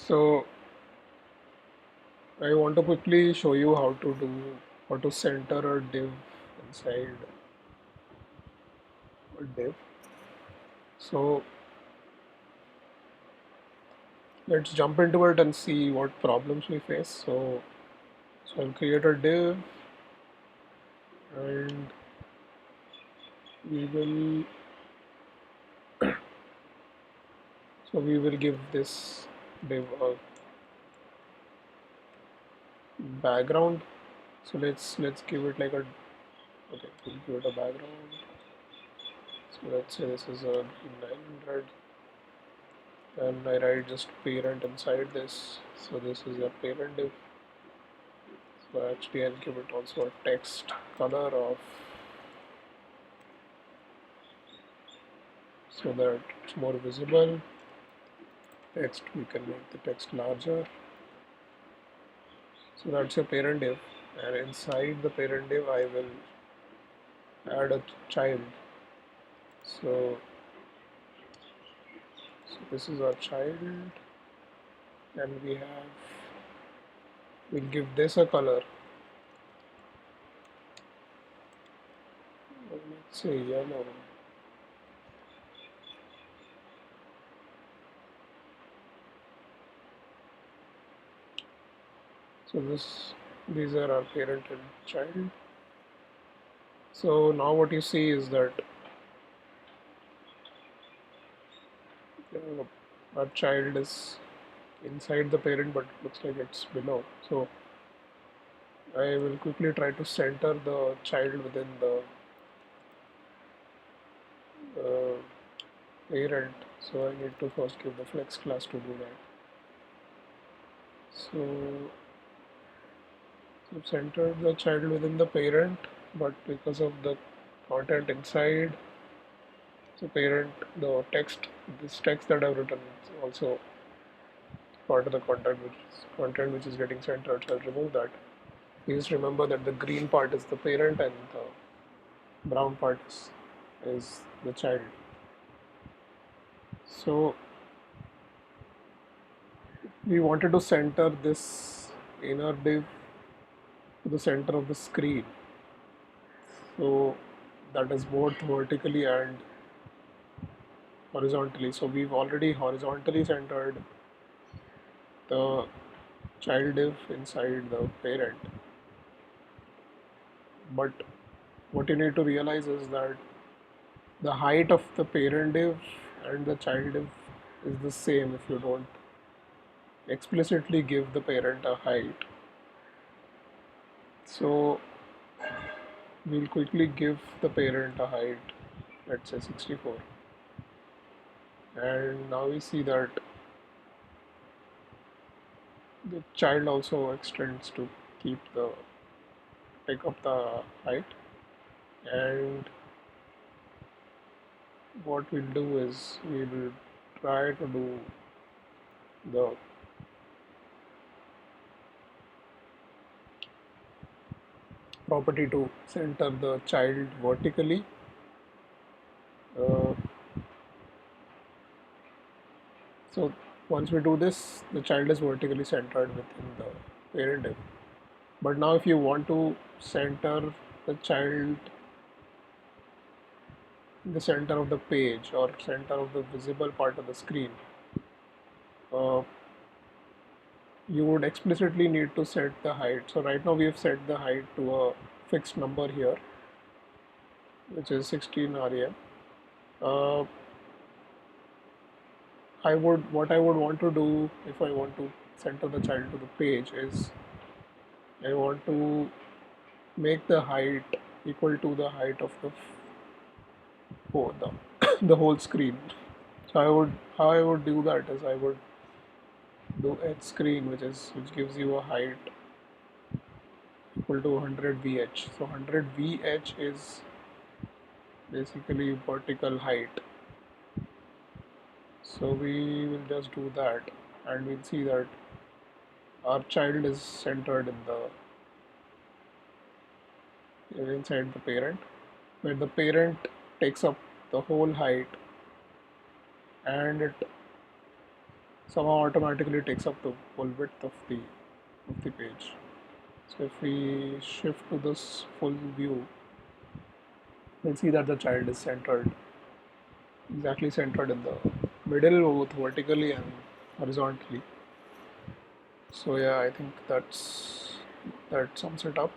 So I want to quickly show you how to center a div inside a div. So let's jump into it and see what problems we face. So I'll create a div and we will we will give this div a background. So let's give it like a okay, we'll give it a background. So let's say this is a 900 and I write just parent inside this. So this is a parent div. So actually I'll give it also a text color of so that it's more visible. Text, we can make the text larger. So that's your parent div, and inside the parent div I will add a child. So this is our child, and we'll give this a color. Let's say yellow. So these are our parent and child. So now what you see is that our child is inside the parent, but it looks like it's below. So I will quickly try to center the child within the uh, parent. So I need to first give the flex class to do that. So I've centered the child within the parent, but because of the content inside the parent, this text that I've written is also part of the content which is getting centered. So I'll remove that. Please remember that the green part is the parent and the brown part is the child. So we wanted to center this inner div to the center of the screen. So that is both vertically and horizontally. So we've already horizontally centered the child div inside the parent. But what you need to realize is that the height of the parent div and the child div is the same if you don't explicitly give the parent a height. So we'll quickly give the parent a height, let's say 64. And now we see that the child also extends to keep the pick up the height. And what we'll do is we will try to do the property to center the child vertically. Uh, so once we do this, the child is vertically centered within the parent div. But now if you want to center the child in the center of the page or center of the visible part of the screen, uh, you would explicitly need to set the height. So right now we have set the height to a fixed number here, which is 16 rem. Uh, what I would want to do if I want to center the child to the page is I want to make the height equal to the height of the the whole screen. So how I would do that is I would do edge screen, which gives you a height equal to 100 VH. So 100 VH is basically vertical height. So we will just do that and we'll see that our child is centered inside the parent, where the parent takes up the whole height and it somehow automatically takes up the full width of the page. So if we shift to this full view, we'll see that the child is centered, exactly centered in the middle, both vertically and horizontally. So yeah, I think that sums it up.